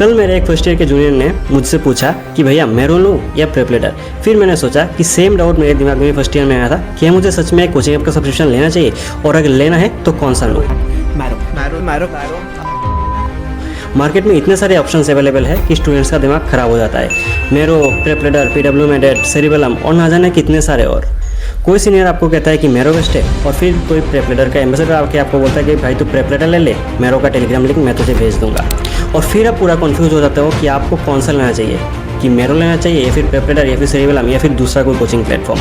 कल मेरे एक फर्स्ट ईयर के जूनियर ने मुझसे पूछा कि भैया मैरो लूँ या प्रेप लीडर। फिर मैंने सोचा कि सेम डाउट मेरे दिमाग में फर्स्ट ईयर में आया था, क्या मुझे सच में कोचिंग ऐप का सब्सक्रिप्शन लेना चाहिए और अगर लेना है तो कौन सा लूँ। मार्केट में इतने सारे ऑप्शंस अवेलेबल है कि स्टूडेंट्स का दिमाग खराब हो जाता है। Marrow, prep leader, PWMedet, cerebellum और ना जाने कितने सारे और। कोई सीनियर आपको कहता है कि मैरो बेस्ट है और फिर कोई प्रेप लीडर का एम्बेसडर आके आपको बोलता है कि भाई तू प्रेप लीडर ले ले, मैरो का टेलीग्राम लिंक मैं तुझे भेज दूंगा। और फिर आप पूरा कन्फ्यूज हो जाते हो कि आपको कौन सा लेना चाहिए, कि मैरो लेना चाहिए या फिर प्रेप लीडर या फिर सेरिबेलम या फिर दूसरा कोई कोचिंग प्लेटफॉर्म।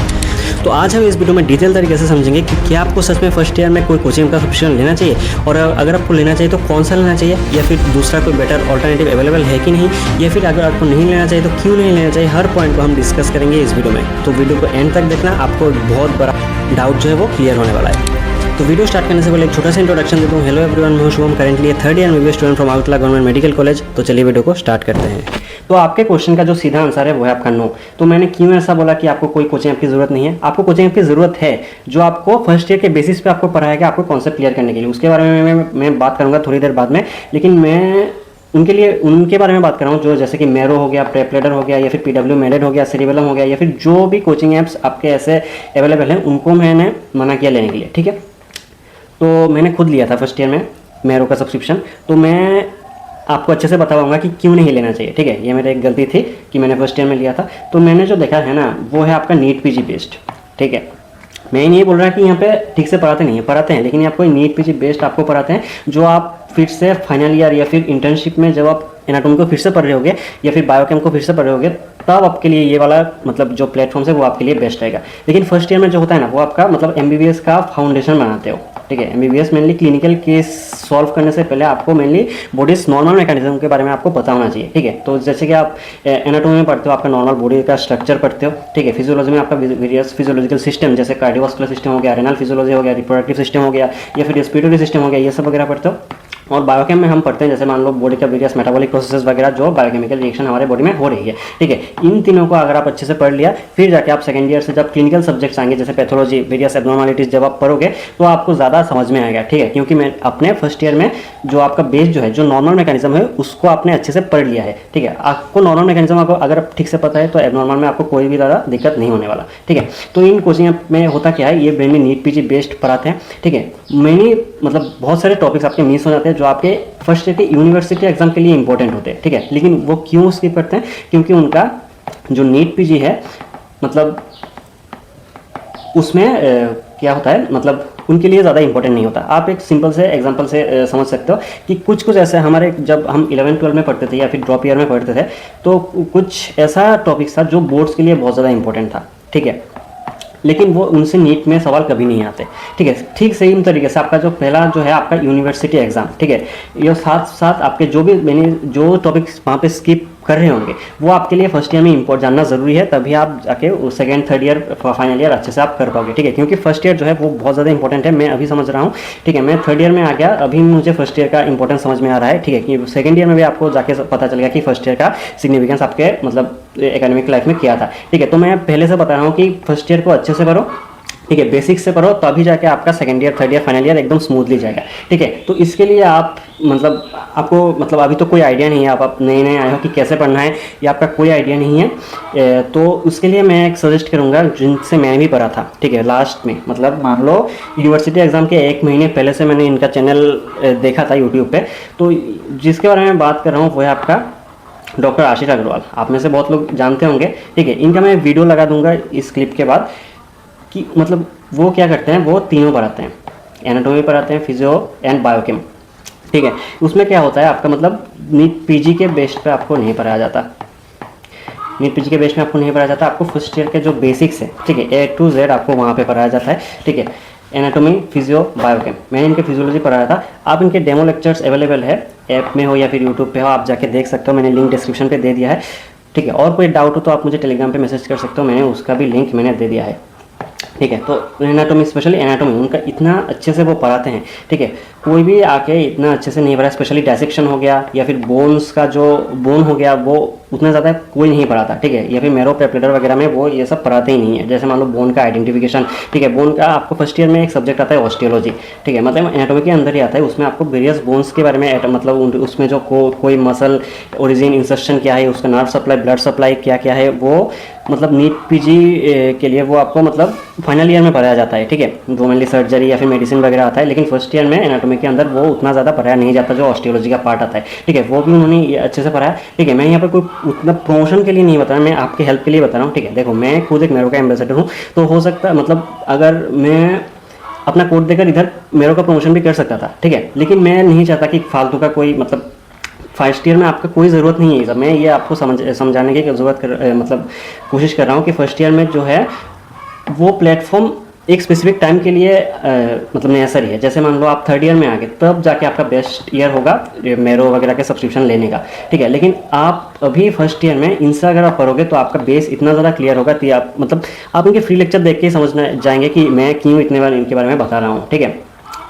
तो आज हम इस वीडियो में डिटेल तरीके से समझेंगे कि क्या आपको सच में फर्स्ट ईयर में कोई कोचिंग का सब्सक्रिप्शन लेना चाहिए और अगर आपको लेना चाहिए तो कौन सा लेना चाहिए, या फिर दूसरा कोई बेटर ऑल्टरनेटिव अवेलेबल है कि नहीं, या फिर अगर आपको नहीं लेना चाहिए तो क्यों नहीं लेना चाहिए। हर पॉइंट को हम डिस्कस करेंगे इस वीडियो में, तो वीडियो को एंड तक देखना, आपको बहुत बड़ा डाउट जो है वो क्लियर होने वाला है। तो वीडियो स्टार्ट करने से पहले एक छोटा सा इंट्रोडक्शन देता हूँ। हेलो एवरीवन, मैं हूं Shubham, currently 3rd year MBBS student from आउटला गवर्नमेंट मेडिकल कॉलेज। तो चलिए वीडियो को स्टार्ट करते हैं। तो आपके क्वेश्चन का जो सीधा आंसर है वो है आपका नो। तो मैंने क्यों ऐसा बोला कि आपको कोई कोचिंग ऐप की जरूरत नहीं है। आपको कोचिंग ऐप की जरूरत है जो आपको फर्स्ट ईयर के बेसिस पे आपको पढ़ाएगा आपको कॉन्सेप्ट क्लियर करने के लिए। उसके बारे में मैं बात करूंगा थोड़ी देर बाद में, लेकिन मैं उनके बारे में बात कर रहा हूँ जो जैसे कि मैरो हो गया, प्रेप लीडर हो गया, या फिर PWMedet हो गया, सेरिबेलम हो गया, या फिर जो भी कोचिंग ऐप्स आपके ऐसे अवेलेबल हैं उनको मैंने मना किया लेने के लिए। ठीक है, तो मैंने खुद लिया था फर्स्ट ईयर में मैरो का सब्सक्रिप्शन, तो मैं आपको अच्छे से बताऊंगा कि क्यों नहीं लेना चाहिए। ठीक है, ये मेरी एक गलती थी कि मैंने फर्स्ट ईयर में लिया था। तो मैंने जो देखा है ना वो है आपका नीट PG बेस्ड। ठीक है, मैं नहीं बोल रहा कि यहाँ पे ठीक से पढ़ाते नहीं है, पढ़ाते हैं, लेकिन आपको नीट PG बेस्ड आपको पढ़ाते हैं जो आप फिर से फाइनल ईयर या फिर इंटर्नशिप में जब आप एनाटॉमी को फिर से पढ़ रहे होगे या फिर बायोकेम को फिर से पढ़ रहे होगे तब आपके लिए ये वाला मतलब जो प्लेटफॉर्म है वो आपके लिए बेस्ट रहेगा। लेकिन फर्स्ट ईयर में जो होता है ना वो आपका मतलब MBBS का फाउंडेशन बनाते हो। ठीक है, MBBS mainly clinical case solve करने से पहले आपको मेनली बॉडीज नॉर्मल मैकेनिज्म के बारे में आपको पता होना चाहिए। ठीक है, तो जैसे कि आप एनाटॉमी में पढ़ते हो आपका नॉर्मल बॉडी का स्ट्रक्चर पढ़ते हो। ठीक है, फिजियोलॉजी में आपका वेरियस फिजियोलॉजिकल सिस्टम जैसे कार्डियोवास्कुलर सिस्टम हो गया, रेनल फिजियोलॉजी हो गया, रिप्रोडक्टिव सिस्टम हो गया, या फिर रेस्पिरेटरी सिस्टम हो गया, ये सब वगैरह पढ़ते हो। और बायोकेम में हम पढ़ते हैं जैसे मान लो बॉडी का वेरियस मेटाबॉलिक प्रोसेसेस वगैरह जो बायोकेमिकल रिएक्शन हमारे बॉडी में हो रही है। ठीक है, इन तीनों को अगर आप अच्छे से पढ़ लिया फिर जाके आप सेकंड ईयर से जब क्लिनिकल सब्जेक्ट्स आएंगे जैसे पैथोलॉजी, वेरियस एब्नॉर्मलिटीज जब आप पढ़ोगे तो आपको ज़्यादा समझ में आएगा। ठीक है, क्योंकि मैं अपने फर्स्ट ईयर में जो आपका बेस जो है जो नॉर्मल मैकेनिज्म है उसको आपने अच्छे से पढ़ लिया है। ठीक है, आपको नॉर्मल मैकेनिज्म आपको अगर ठीक से पता है तो एब्नॉर्मल में आपको कोई भी ज़्यादा दिक्कत नहीं होने वाला। ठीक है, तो इन कोचिंग में होता क्या है, ये मेनली नीट PG बेस्ड पढ़ाते हैं। ठीक है, मेनली मतलब बहुत सारे टॉपिक्स आपके मिस हो जाते हैं जो आपके फर्स्ट ईयर के यूनिवर्सिटी एग्जाम के लिए इंपॉर्टेंट होते हैं। ठीक है, लेकिन वो क्यों स्किप करते हैं, क्योंकि उनका जो नीट PG है मतलब उसमें क्या होता है मतलब उनके लिए ज़्यादा इंपॉर्टेंट नहीं होता। आप एक सिंपल से एग्जांपल से समझ सकते हो कि कुछ ऐसे हमारे जब हम 11-12 में पढ़ते थे या फिर ड्रॉप ईयर में पढ़ते थे तो कुछ ऐसा टॉपिक था जो बोर्ड्स के लिए बहुत ज़्यादा इंपॉर्टेंट था। ठीक है, लेकिन वो उनसे नीट में सवाल कभी नहीं आते। ठीक है, ठीक सेम तरीके से आपका जो पहला जो है आपका यूनिवर्सिटी एग्जाम। ठीक है, ये साथ साथ आपके जो भी मैंने जो टॉपिक्स वहाँ पे स्किप कर रहे होंगे वो आपके लिए फर्स्ट ईयर में इंपॉर्ट जानना जरूरी है, तभी आप जाके second third year final year अच्छे से आप कर पाओगे। ठीक है, क्योंकि फर्स्ट ईयर जो है वो बहुत ज़्यादा इंपॉर्टेंट है, मैं अभी समझ रहा हूँ। ठीक है, मैं थर्ड ईयर में आ गया, अभी मुझे फर्स्ट ईयर का इंपॉर्टेंस समझ में आ रहा है। ठीक है, कि सेकंड ईयर में भी आपको जाके पता चलेगा कि फर्स्ट ईयर का सिग्निफिकेंस आपके मतलब एकेडमिक लाइफ में क्या था। ठीक है, तो मैं पहले से बता रहा हूँ कि फर्स्ट ईयर को अच्छे से करो। ठीक है, बेसिक से पढ़ो तभी जाके आपका second year, third year, final year एकदम स्मूथली जाएगा। ठीक है, तो इसके लिए आप मतलब आपको मतलब अभी तो कोई आइडिया नहीं है, आप नए आए हो कि कैसे पढ़ना है या आपका कोई आइडिया नहीं है, तो उसके लिए मैं एक सजेस्ट करूंगा जिनसे मैंने भी पढ़ा था। ठीक है, लास्ट में मतलब मान लो यूनिवर्सिटी एग्जाम के 1 महीने पहले से मैंने इनका चैनल देखा था यूट्यूब पे, तो जिसके बारे में बात कर रहा हूँ वो है आपका डॉक्टर आशीष अग्रवाल। आप में से बहुत लोग जानते होंगे। ठीक है, इनका मैं वीडियो लगा दूंगा इस क्लिप के बाद कि मतलब वो क्या करते हैं, वो तीनों पढ़ाते हैं, एनाटॉमी पढ़ाते हैं, फिजियो एंड बायोकेम। ठीक है, उसमें क्या होता है आपका मतलब नीट PG के बेस पे आपको नहीं पढ़ाया जाता। नीट PG के बेस में आपको नहीं पढ़ाया जाता, आपको फर्स्ट ईयर के जो बेसिक्स है ठीक है A to Z आपको वहाँ पे पढ़ाया जाता है। ठीक है, एनाटॉमी, फिजियो, बायोकेम। मैंने इनके फिजियोलॉजी पढ़ाया था। आप इनके डेमो लेक्चर्स अवेलेबल है ऐप में हो या फिर यूट्यूब पे हो, आप जाके देख सकते हो, मैंने लिंक डिस्क्रिप्शन पे दे दिया है। ठीक है, और कोई डाउट हो तो आप मुझे टेलीग्राम पे मैसेज कर सकते हो, मैंने उसका भी लिंक मैंने दे दिया है। ठीक है, तो एनाटॉमी स्पेशली एनाटॉमी उनका इतना अच्छे से वो पढ़ाते हैं। ठीक है, कोई भी आके इतना अच्छे से नहीं पढ़ा, स्पेशली डायसेक्शन हो गया या फिर बोन्स का जो बोन हो गया वो उतना ज़्यादा कोई नहीं पढ़ाता, ठीक है। या फिर मैरो प्रेपलेटर वगैरह में वो ये सब पढ़ाते ही नहीं है। जैसे मान लो बोन का आइडेंटिफिकेशन, ठीक है, बोन का आपको फर्स्ट ईयर में एक सब्जेक्ट आता है ऑस्टियोलॉजी, ठीक है, मतलब एनाटॉमी के अंदर ही आता है। उसमें आपको वेरियस बोन्स के बारे में मतलब उसमें जो कोई मसल ओरिजिन इंसर्शन क्या है, उसका नर्व सप्लाई, ब्लड सप्लाई क्या क्या है, वो मतलब नीट पीजी के लिए वो आपको मतलब फाइनल ईयर में पढ़ाया जाता है, ठीक है। दो मेनली सर्जरी या फिर मेडिसिन वगैरह आता है, लेकिन फर्स्ट ईयर में एनाटॉमी के अंदर वो उतना ज़्यादा पढ़ाया नहीं जाता जो ऑस्टियोलॉजी का पार्ट आता है, ठीक है। वो भी उन्होंने अच्छे से पढ़ाया, ठीक है। मैं यहाँ पर कोई उतना प्रमोशन के लिए नहीं बता रहा, मैं आपके हेल्प के लिए बता रहा हूँ, ठीक है। देखो मैं खुद एक मैरो का एम्बेसडर हूँ, तो हो सकता मतलब अगर मैं अपना कोड देकर इधर मैरो का प्रमोशन भी कर सकता था, ठीक है, लेकिन मैं नहीं चाहता कि फालतू का कोई मतलब फर्स्ट ईयर में आपका कोई ज़रूरत नहीं है सब। मैं ये आपको समझाने की ज़रूरत मतलब कोशिश कर रहा हूँ कि फर्स्ट ईयर में जो है वो प्लेटफॉर्म एक स्पेसिफिक टाइम के लिए मतलब नेसेसरी है। जैसे मान लो आप थर्ड ईयर में आ गए, तब जाके आपका बेस्ट ईयर होगा मैरो वगैरह के सब्सक्रिप्शन लेने का, ठीक है। लेकिन आप अभी फर्स्ट ईयर में इनसे अगर आप पढ़ोगे तो आपका बेस इतना ज़्यादा क्लियर होगा कि आप मतलब आप इनके फ्री लेक्चर देख के समझना जाएंगे कि मैं क्यों इतने बार इनके बारे में बता रहा हूँ, ठीक है।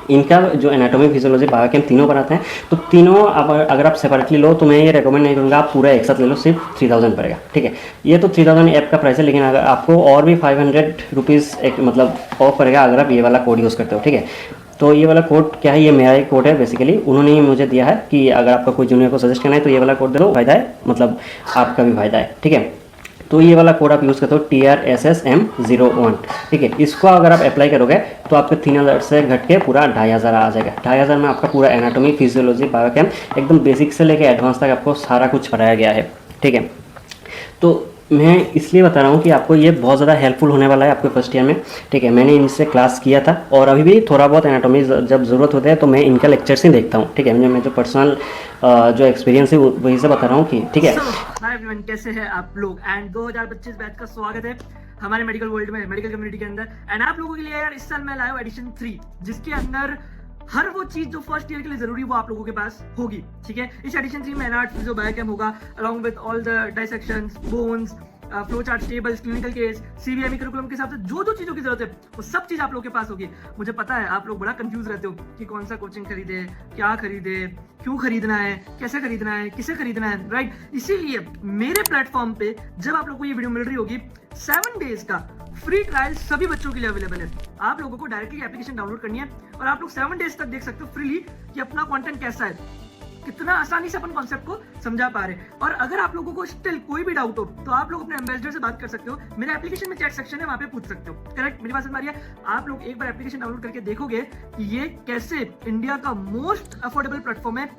इनका जो एनाटॉमी, फिजियोलॉजी, बायोकेम तीनों बनाते हैं, तो तीनों अगर आप सेपरेटली लो तो मैं ये रेकमेंड नहीं करूँगा आप पूरा एक साथ ले लो, सिर्फ 3000 पड़ेगा, ठीक है। ये तो 3000 ऐप का प्राइस है, लेकिन अगर आपको और भी 500 रुपीज़ एक मतलब ऑफ पड़ेगा अगर आप ये वाला कोड यूज़ करते हो, ठीक है। तो ये वाला कोड क्या है, ये मेरा ही कोड है बेसिकली, उन्होंने ही मुझे दिया है कि अगर आपका कोई जूनियर को सजेस्ट करना है तो ये वाला कोड दे दो, फायदा है, मतलब आपका भी फायदा है, ठीक है। तो ये वाला कोड आप यूज़ करते हो TRSSM01, ठीक है। इसको अगर आप अप्लाई करोगे तो आपके 3000 से घट के पूरा 2500 आ जाएगा। 2500 में आपका पूरा एनाटॉमी, फिजियोलॉजी, बायोकेम एकदम बेसिक से लेके एडवांस तक आपको सारा कुछ पढ़ाया गया है, ठीक है। तो मैं इसलिए बता रहा हूँ कि आपको ये बहुत ज़्यादा हेल्पफुल होने वाला है आपके फर्स्ट ईयर में, ठीक है। मैंने इनसे क्लास किया था और अभी भी थोड़ा बहुत एनाटॉमी जब ज़रूरत होता है तो मैं इनका लेक्चर्स ही देखता हूँ, ठीक है। मैं जो पर्सनल जो एक्सपीरियंस है वही से बता रहा हूँ कि ठीक है। हाय एवरीवन, कैसे हैं आप लोग। एंड 2025 बैच का स्वागत है हमारे मेडिकल वर्ल्ड में, मेडिकल कम्युनिटी के अंदर। एंड आप लोगों के लिए यार इस साल मैं लाया हूं एडिशन 3, जिसके अंदर हर वो चीज जो फर्स्ट ईयर के लिए जरूरी वो आप लोगों के पास होगी, ठीक है। इस एडिशन 3 में एनाट, फिजियो, बायोकेम होगा along with all the dissections, bones, flow chart, tables, clinical case, CBME curriculum के हिसाब से जो जो चीजों की जरूरत है वो सब चीज आप लोगों के पास होगी। मुझे पता है आप लोग बड़ा कंफ्यूज रहते हो कि कौन सा कोचिंग खरीदे, क्या खरीदे, क्यों खरीदना है, कैसे खरीदना है, किसे खरीदना है, राइट। इसीलिए मेरे प्लेटफॉर्म पे जब आप लोगों को ये वीडियो मिल रही होगी, 7 डेज का फ्री ट्रायल सभी बच्चों के लिए अवेलेबल है। आप लोगों को डायरेक्टली एप्लीकेशन डाउनलोड करनी है और आप लोग 7 डेज तक देख सकते हो फ्रीली कि अपना कंटेंट कैसा है, कितना आसानी से अपन कॉन्सेप्ट को समझा पा रहे हैं। और अगर आप लोगों को स्टिल कोई भी डाउट हो तो आप लोग अपने एम्बेसडर से बात कर सकते हो। मेरे एप्लीकेशन में चैट सेक्शन है, वहां पे पूछ सकते हो, करेक्ट। मेरी बात समझ में आ रही है। आप लोग एक बार एप्लीकेशन डाउनलोड करके देखोगे कि ये कैसे इंडिया का मोस्ट अफोर्डेबल प्लेटफॉर्म है,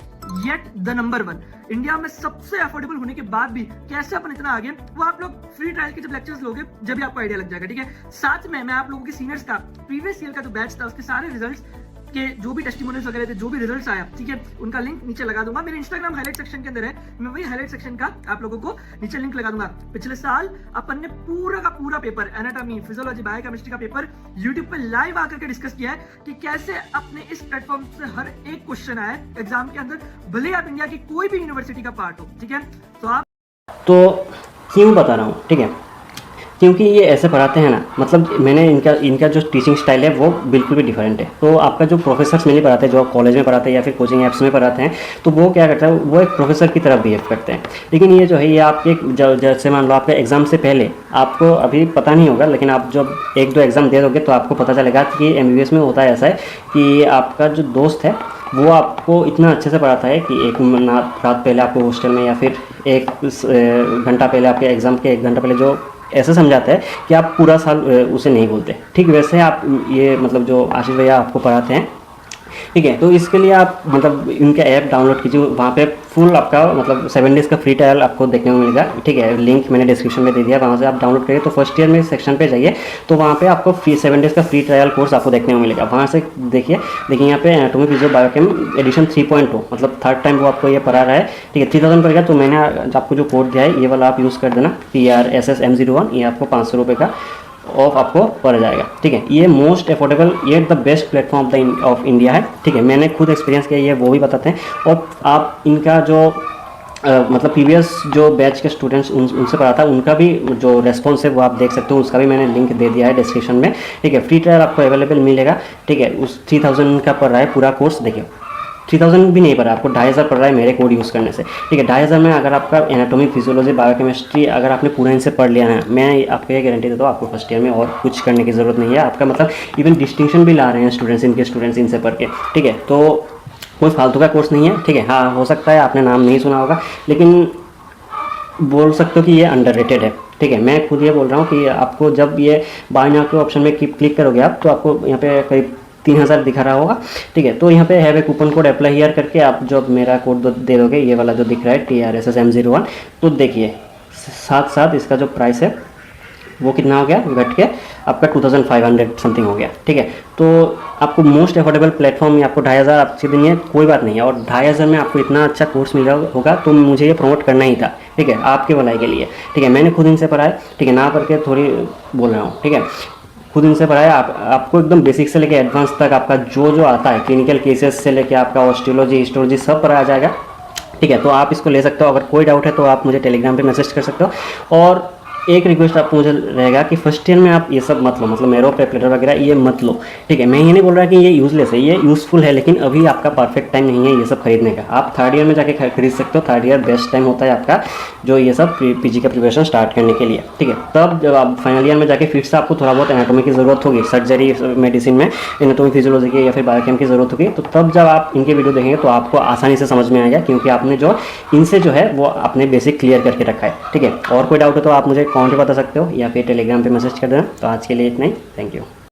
येट द नंबर 1 इंडिया में सबसे अफोर्डेबल होने के बाद भी कैसे अपन इतना आगे, वो आप लोग फ्री ट्रायल के जब लेक्चर्स लोगे जब भी आपको आइडिया लग जाएगा, ठीक है। साथ में मैं आप लोगों के सीनियर्स का प्रीवियस ईयर का जो बैच था उसके सारे रिजल्ट्स के जो भी टेस्टिमोनियल्स वगैरह थे, जो भी रिजल्ट्स आया, ठीक है, उनका लिंक नीचे लगा दूंगा। मेरे इंस्टाग्राम हाईलाइट सेक्शन के अंदर है, मैं वही हाईलाइट सेक्शन का आप लोगों को नीचे लिंक लगा दूंगा। पिछले साल अपन ने पूरा का पूरा पेपर, एनाटॉमी, फिजियोलॉजी, बायोकेमिस्ट्री का पेपर यूट्यूब पे लाइव आकर के डिस्कस किया है कि कैसे अपने इस प्लेटफॉर्म से हर एक क्वेश्चन आए एग्जाम के अंदर, भले आप इंडिया की कोई भी यूनिवर्सिटी का पार्ट हो, ठीक है। तो आप तो क्यों बता रहा हूँ, ठीक है, क्योंकि ये ऐसे पढ़ाते हैं ना, मतलब मैंने इनका जो टीचिंग स्टाइल है वो बिल्कुल भी डिफरेंट है। तो आपका जो प्रोफेसर्स मेनली पढ़ाते हैं, जो कॉलेज में पढ़ाते हैं या फिर कोचिंग ऐप्स में पढ़ाते हैं, तो वो क्या करता है, वो एक प्रोफेसर की तरफ बिहेव करते हैं। लेकिन ये जो है, ये आपके जैसे मान लो आपके एग्ज़ाम से पहले आपको अभी पता नहीं होगा, लेकिन आप जब 1-2 एग्ज़ाम दे दोगे तो आपको पता चलेगा कि MBBS में होता है ऐसा है कि आपका जो दोस्त है वो आपको इतना अच्छे से पढ़ाता है कि एक रात पहले आपको हॉस्टल में या फिर 1 घंटा पहले, आपके एग्ज़ाम के 1 घंटा पहले जो ऐसे समझाता है कि आप पूरा साल उसे नहीं भूलते। ठीक वैसे आप ये मतलब जो आशीष भैया आपको पढ़ाते हैं, ठीक है। तो इसके लिए आप मतलब इनका ऐप डाउनलोड कीजिए, वहाँ पे फुल आपका मतलब 7 डेज़ का फ्री ट्रायल आपको देखने को मिलेगा, ठीक है। लिंक मैंने डिस्क्रिप्शन में दे दिया, वहाँ से आप डाउनलोड करिए। तो फर्स्ट ईयर में सेक्शन पे जाइए, तो वहाँ पे आपको 7 डेज़ का फ्री ट्रायल कोर्स आपको देखने को मिलेगा। वहाँ से देखिए यहाँ पे एनाटॉमी, फिजियो, बायोकेम एडिशन 3.2 मतलब थर्ड टाइम वो आपको ये पढ़ा रहा है, ठीक है। 3000 पड़ेगा। तो मैंने आपको जो कोड दिया है ये वाला आप यूज़ कर देना, TRSSM01, ये आपको 500 रुपये का ऑफ आपको पड़ जाएगा, ठीक है। ये मोस्ट अफोर्डेबल, ये the best platform of India है, ठीक है। मैंने खुद एक्सपीरियंस किया, ये वो भी बताते हैं। और आप इनका जो मतलब प्रीवियस जो बैच के स्टूडेंट्स उनसे पढ़ा था, उनका भी जो रेस्पॉन्स है वो आप देख सकते हो, उसका भी मैंने लिंक दे दिया है डिस्क्रिप्शन में, ठीक है। फ्री ट्रायल आपको अवेलेबल मिलेगा, ठीक है। उस 3000 का पड़ रहा है पूरा कोर्स। देखिए 3000 भी नहीं पड़ रहा है, आपको 2500 पड़ रहा है मेरे कोड यूज़ करने से, ठीक है। 2500 में अगर आपका एनाटॉमी, फिजियोलॉजी, बायोकेमिस्ट्री अगर आपने पूरा इनसे पढ़ लिया है, मैं आपको ये गारंटी देता हूँ आपको फर्स्ट ईयर में और कुछ करने की ज़रूरत नहीं है। आपका मतलब इवन डिस्टिंक्शन भी ला रहे हैं स्टूडेंट्स इनसे पढ़ के, ठीक है। तो कोई फालतू का कोर्स नहीं है, ठीक है। हाँ, हो सकता है आपने नाम नहीं सुना होगा, लेकिन बोल सकते हो कि ये अंडररेटेड है, ठीक है। मैं खुद ये बोल रहा हूँ कि आपको जब ये बाय नाउ के ऑप्शन में क्लिक करोगे आप, तो आपको यहाँ पे करीब 3000 दिखा रहा होगा, ठीक है। तो यहाँ पे have a coupon code apply here करके आप जब मेरा कोड दे दोगे, ये वाला जो दिख रहा है TRSSM01, तो देखिए साथ साथ इसका जो प्राइस है वो कितना हो गया, घट के आपका 2500 समथिंग हो गया, ठीक है। तो आपको मोस्ट अफोर्डेबल प्लेटफॉर्म में आपको 2500 आपसे देनी है, कोई बात नहीं है। और 2500 में आपको इतना अच्छा कोर्स मिला होगा तो मुझे ये प्रमोट करना ही था, ठीक है, आपके भलाई के लिए, ठीक है। मैंने खुद इनसे पढ़ा है, ठीक है, ना पढ़ के थोड़ी बोल रहा हूँ, ठीक है। खुद इनसे पढ़ाया, आपको एकदम बेसिक से लेके एडवांस तक आपका जो आता है, क्लिनिकल केसेस से लेके आपका ऑस्टियोलॉजी, हिस्टोलॉजी सब पढ़ाया जाएगा, ठीक है। तो आप इसको ले सकते हो। अगर कोई डाउट है तो आप मुझे टेलीग्राम पे मैसेज कर सकते हो। और एक रिक्वेस्ट आपको मुझे रहेगा कि फर्स्ट ईयर में आप ये सब मत लो, मतलब मेरो प्रेपलेटर वगैरह ये मत लो, ठीक है। मैं ये नहीं बोल रहा कि ये यूज़लेस है, ये यूज़फुल है, लेकिन अभी आपका परफेक्ट टाइम नहीं है ये सब खरीदने का। आप थर्ड ईयर में जाके खरीद सकते हो। थर्ड ईयर बेस्ट टाइम होता है आपका जो ये सब पीजी का प्रिपरेशन स्टार्ट करने के लिए, ठीक है। तब जब आप फाइनल ईयर में जाके फिर से आपको थोड़ा बहुत एनाटॉमी की ज़रूरत होगी, सर्जरी मेडिसिन में एनाटॉमी, फिजियोलॉजी की या फिर बायोकेम की ज़रूरत होगी, तो तब जब आप इनके वीडियो देखेंगे तो आपको आसानी से समझ में आएगा, क्योंकि आपने जो इनसे जो है वो अपने बेसिक क्लियर करके रखा है, ठीक है। और कोई डाउट है तो आप मुझे कमेंट बता सकते हो या फिर टेलीग्राम पे मैसेज कर देना। तो आज के लिए इतना ही, थैंक यू।